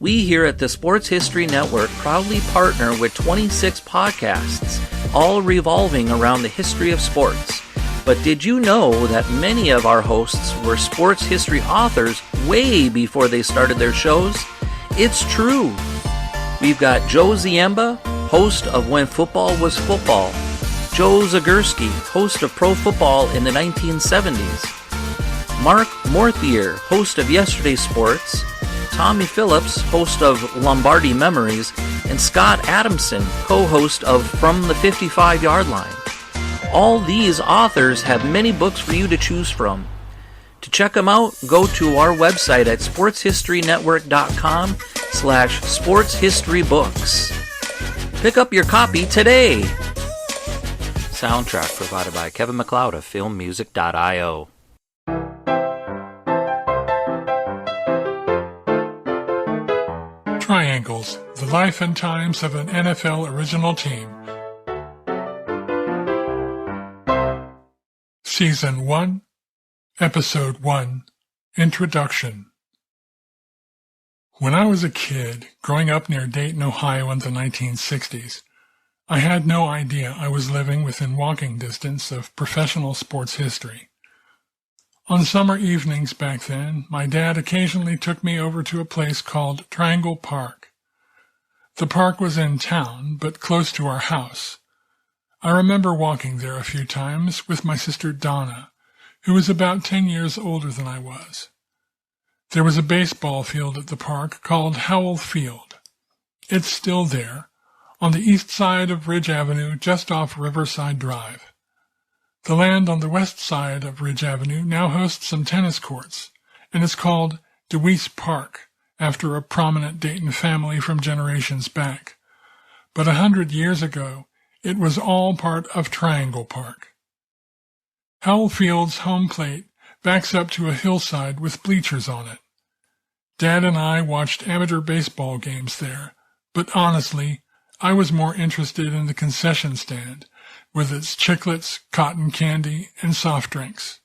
We here at the Sports History Network proudly partner with 26 podcasts, all revolving around the history of sports. But did you know that many of our hosts were sports history authors way before they started their shows? It's true. We've got Joe Ziemba, host of When Football Was Football, Joe Zagurski, host of Pro Football in the 1970s, Mark Morthier, host of Yesterday's Sports, Tommy Phillips, host of Lombardi Memories, and Scott Adamson, co-host of From the 55-Yard Line. All these authors have many books for you to choose from. To check them out, go to our website at sportshistorynetwork.com/sportshistorybooks. Pick up your copy today. Soundtrack provided by Kevin MacLeod of filmmusic.io. Triangles, the life and times of an NFL original team. Season 1, Episode 1, Introduction. When I was a kid, growing up near Dayton, Ohio in the 1960s, I had no idea I was living within walking distance of professional sports history. On summer evenings back then, my dad occasionally took me over to a place called Triangle Park. The park was in town, but close to our house. I remember walking there a few times with my sister Donna, who was about 10 years older than I was. There was a baseball field at the park called Howell Field. It's still there, on the east side of Ridge Avenue, just off Riverside Drive. The land on the west side of Ridge Avenue now hosts some tennis courts, and is called DeWeese Park, after a prominent Dayton family from generations back. But 100 years ago, it was all part of Triangle Park. Howell Field's home plate backs up to a hillside with bleachers on it. Dad and I watched amateur baseball games there, but honestly, I was more interested in the concession stand, with its chiclets, cotton candy, and soft drinks.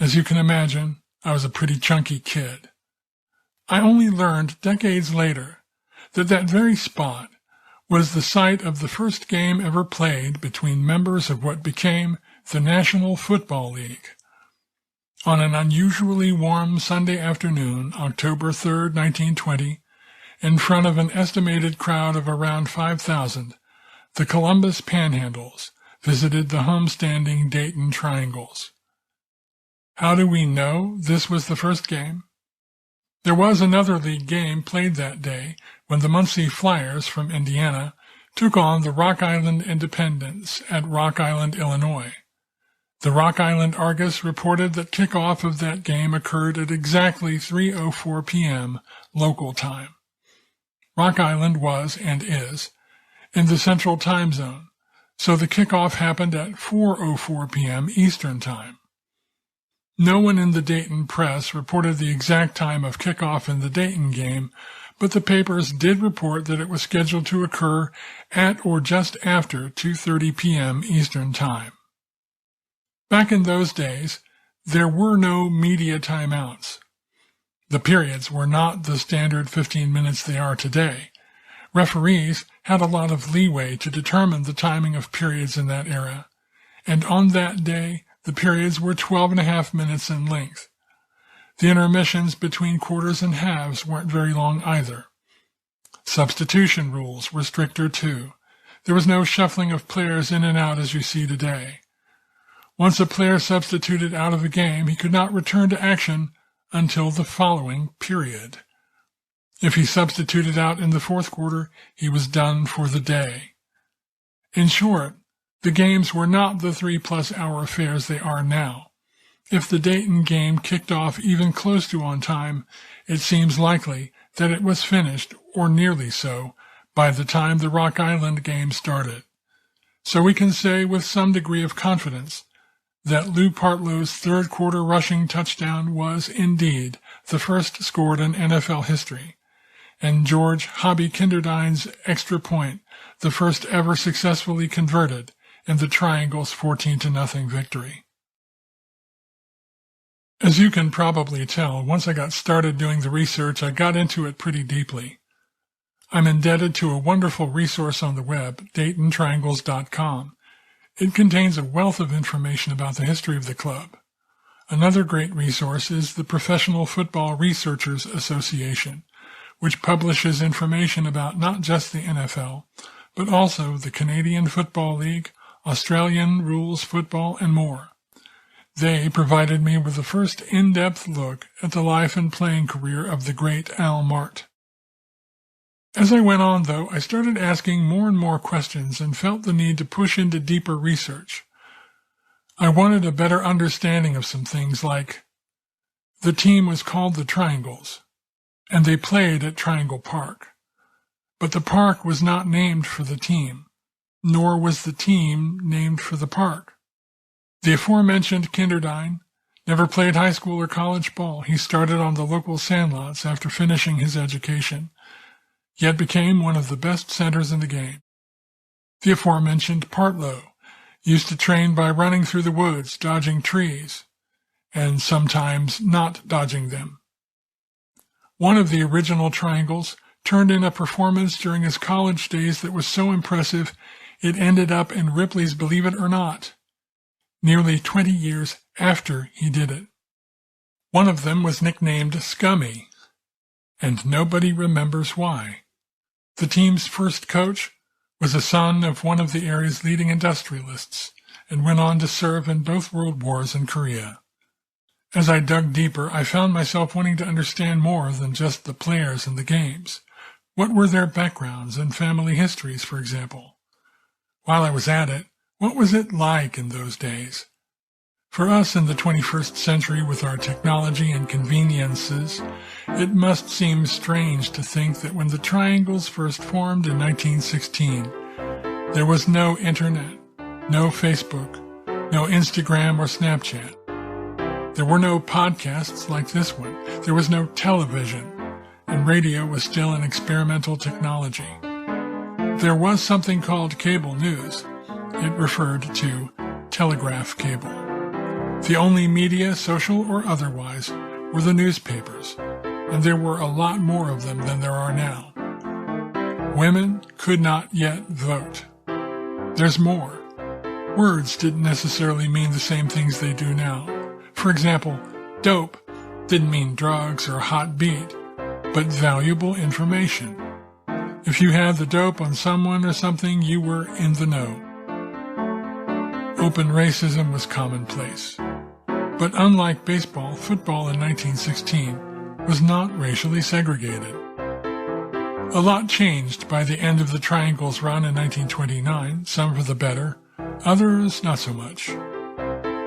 As you can imagine, I was a pretty chunky kid. I only learned decades later that that very spot was the site of the first game ever played between members of what became the National Football League. On an unusually warm Sunday afternoon, October 3rd, 1920, in front of an estimated crowd of around 5,000, the Columbus Panhandles visited the homestanding Dayton Triangles. How do we know this was the first game? There was another league game played that day when the Muncie Flyers from Indiana took on the Rock Island Independents at Rock Island, Illinois. The Rock Island Argus reported that kickoff of that game occurred at exactly 3:04 p.m. local time. Rock Island was, and is, in the Central Time Zone, so the kickoff happened at 4:04 p.m. Eastern Time. No one in the Dayton press reported the exact time of kickoff in the Dayton game, but the papers did report that it was scheduled to occur at or just after 2:30 p.m. Eastern Time. Back in those days, there were no media timeouts. The periods were not the standard 15 minutes they are today. Referees had a lot of leeway to determine the timing of periods in that era, and on that day, the periods were 12.5 minutes in length. The intermissions between quarters and halves weren't very long either. Substitution rules were stricter too. There was no shuffling of players in and out as you see today. Once a player substituted out of a game, he could not return to action until the following period. If he substituted out in the fourth quarter, he was done for the day. In short, the games were not the 3+ hour affairs they are now. If the Dayton game kicked off even close to on time, it seems likely that it was finished, or nearly so, by the time the Rock Island game started. So we can say with some degree of confidence that Lou Partlow's third-quarter rushing touchdown was, indeed, the first scored in NFL history, and George Hobby Kinderdine's extra point, the first ever successfully converted in the Triangles' 14-0 victory. As you can probably tell, once I got started doing the research, I got into it pretty deeply. I'm indebted to a wonderful resource on the web, DaytonTriangles.com. It contains a wealth of information about the history of the club. Another great resource is the Professional Football Researchers Association, which publishes information about not just the NFL, but also the Canadian Football League, Australian rules football, and more. They provided me with the first in-depth look at the life and playing career of the great Al Mart. As I went on, though, I started asking more and more questions and felt the need to push into deeper research. I wanted a better understanding of some things like the team was called the Triangles, and they played at Triangle Park. But the park was not named for the team, nor was the team named for the park. The aforementioned Kinderdine never played high school or college ball. He started on the local sandlots after finishing his education, yet became one of the best centers in the game. The aforementioned Partlow used to train by running through the woods, dodging trees, and sometimes not dodging them. One of the original Triangles turned in a performance during his college days that was so impressive it ended up in Ripley's Believe It or Not, nearly 20 years after he did it. One of them was nicknamed Scummy, and nobody remembers why. The team's first coach was a son of one of the area's leading industrialists and went on to serve in both World Wars in Korea. As I dug deeper, I found myself wanting to understand more than just the players and the games. What were their backgrounds and family histories, for example? While I was at it, what was it like in those days? For us in the 21st century with our technology and conveniences, it must seem strange to think that when the Triangles first formed in 1916, there was no internet, no Facebook, no Instagram or Snapchat. There were no podcasts like this one. There was no television, and radio was still an experimental technology. There was something called cable news. It referred to telegraph cable. The only media, social or otherwise, were the newspapers, and there were a lot more of them than there are now. Women could not yet vote. There's more. Words didn't necessarily mean the same things they do now. For example, dope didn't mean drugs or hot beat, but valuable information. If you had the dope on someone or something, you were in the know. Open racism was commonplace. But unlike baseball, football in 1916 was not racially segregated. A lot changed by the end of the Triangles run in 1929, some for the better, others not so much.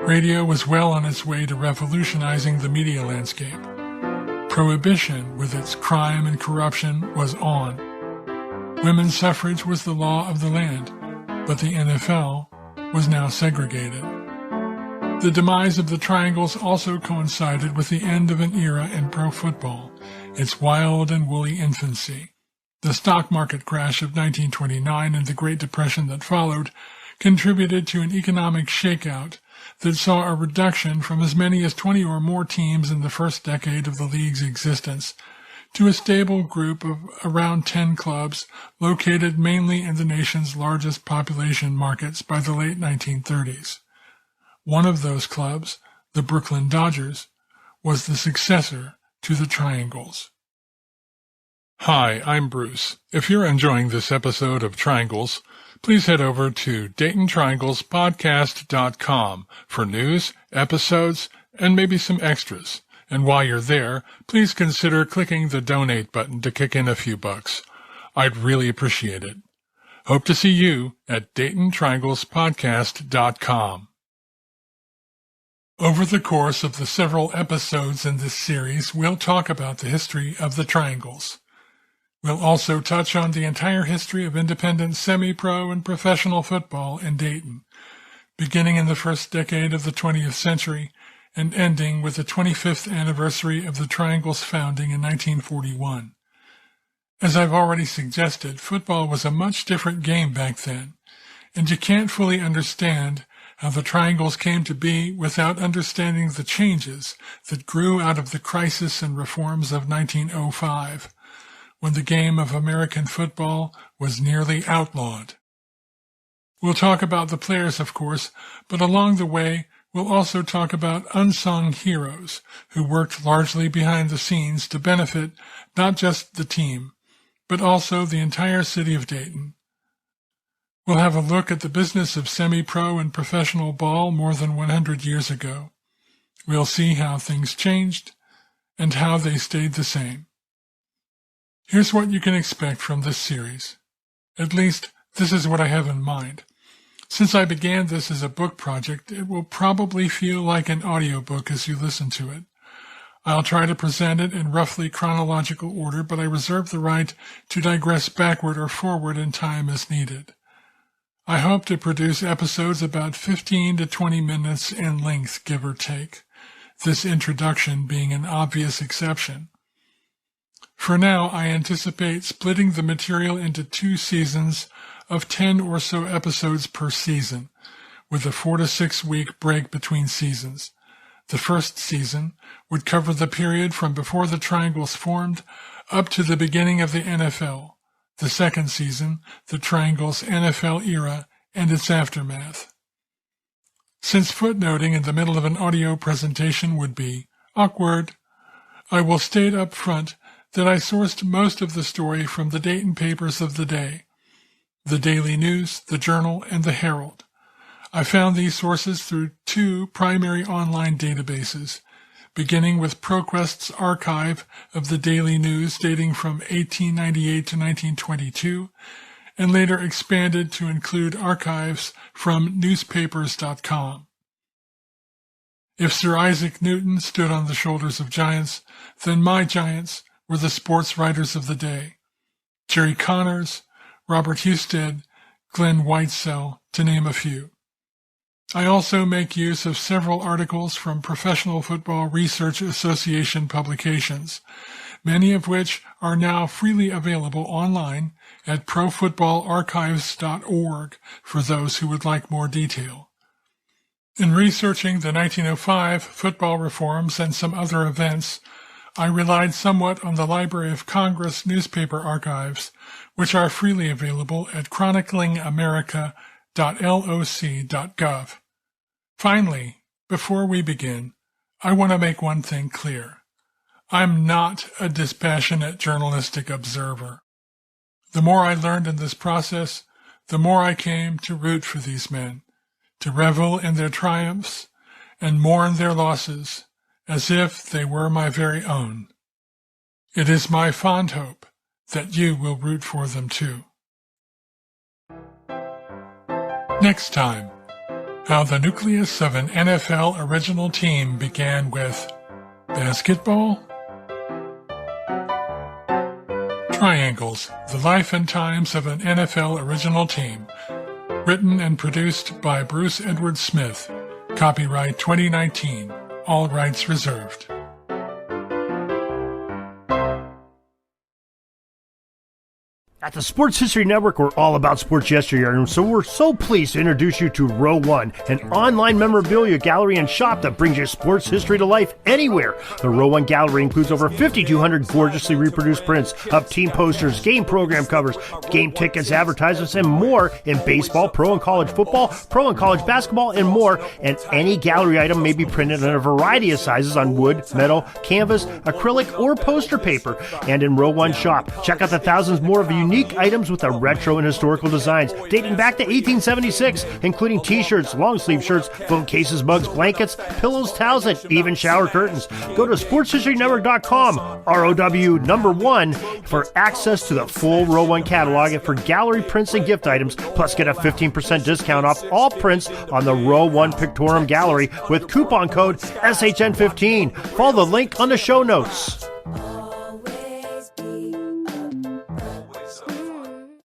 Radio was well on its way to revolutionizing the media landscape. Prohibition, with its crime and corruption, was on. Women's suffrage was the law of the land, but the NFL was now segregated. The demise of the Triangles also coincided with the end of an era in pro football, its wild and woolly infancy. The stock market crash of 1929 and the Great Depression that followed contributed to an economic shakeout that saw a reduction from as many as 20 or more teams in the first decade of the league's existence to a stable group of around 10 clubs located mainly in the nation's largest population markets by the late 1930s. One of those clubs, the Brooklyn Dodgers, was the successor to the Triangles. Hi, I'm Bruce. If you're enjoying this episode of Triangles, please head over to DaytonTrianglesPodcast.com for news, episodes, and maybe some extras. And while you're there, please consider clicking the donate button to kick in a few bucks. I'd really appreciate it. Hope to see you at DaytonTrianglesPodcast.com. Over the course of the several episodes in this series, we'll talk about the history of the Triangles. We'll also touch on the entire history of independent semi-pro and professional football in Dayton, beginning in the first decade of the 20th century and ending with the 25th anniversary of the Triangles' founding in 1941. As I've already suggested, football was a much different game back then, and you can't fully understand how the Triangles came to be without understanding the changes that grew out of the crisis and reforms of 1905, when the game of American football was nearly outlawed. We'll talk about the players, of course, but along the way, we'll also talk about unsung heroes who worked largely behind the scenes to benefit not just the team, but also the entire city of Dayton. We'll have a look at the business of semi-pro and professional ball more than 100 years ago. We'll see how things changed and how they stayed the same. Here's what you can expect from this series. At least, this is what I have in mind. Since I began this as a book project, it will probably feel like an audiobook as you listen to it. I'll try to present it in roughly chronological order, but I reserve the right to digress backward or forward in time as needed. I hope to produce episodes about 15 to 20 minutes in length, give or take, this introduction being an obvious exception. For now, I anticipate splitting the material into 2 seasons of 10 or so episodes per season, with a 4 to 6 week break between seasons. The first season would cover the period from before the Triangles formed up to the beginning of the NFL. The second season, the Triangles' NFL era and its aftermath. Since footnoting in the middle of an audio presentation would be awkward, I will state up front that I sourced most of the story from the Dayton papers of the day, the Daily News, the Journal, and the Herald. I found these sources through 2 primary online databases, beginning with ProQuest's archive of the Daily News dating from 1898 to 1922, and later expanded to include archives from newspapers.com. If Sir Isaac Newton stood on the shoulders of giants, then my giants were the sports writers of the day. Jerry Connors, Robert Husted, Glenn Whitesell, to name a few. I also make use of several articles from Professional Football Research Association publications, many of which are now freely available online at profootballarchives.org for those who would like more detail. In researching the 1905 football reforms and some other events, I relied somewhat on the Library of Congress newspaper archives, which are freely available at chroniclingamerica.loc.gov. Finally, before we begin, I want to make one thing clear. I'm not a dispassionate journalistic observer. The more I learned in this process, the more I came to root for these men, to revel in their triumphs and mourn their losses as if they were my very own. It is my fond hope that you will root for them too. Next time, how the nucleus of an NFL original team began with basketball? Triangles, the life and times of an NFL original team. Written and produced by Bruce Edward Smith. Copyright 2019. All rights reserved. At the Sports History Network, we're all about sports yesteryear, and so we're so pleased to introduce you to Row One, an online memorabilia gallery and shop that brings your sports history to life anywhere. The Row One gallery includes over 5,200 gorgeously reproduced prints of team posters, game program covers, game tickets, advertisements, and more in baseball, pro and college football, pro and college basketball, and more. And any gallery item may be printed in a variety of sizes on wood, metal, canvas, acrylic, or poster paper. And in Row One shop, check out the thousands more of unique items with the retro and historical designs dating back to 1876, including t-shirts, long-sleeve shirts, phone cases, mugs, blankets, pillows, towels, and even shower curtains. Go to sportshistorynetwork.com, ROW1, for access to the full Row One catalog and for gallery prints and gift items, plus get a 15% discount off all prints on the Row One Pictorum Gallery with coupon code SHN15. Follow the link on the show notes.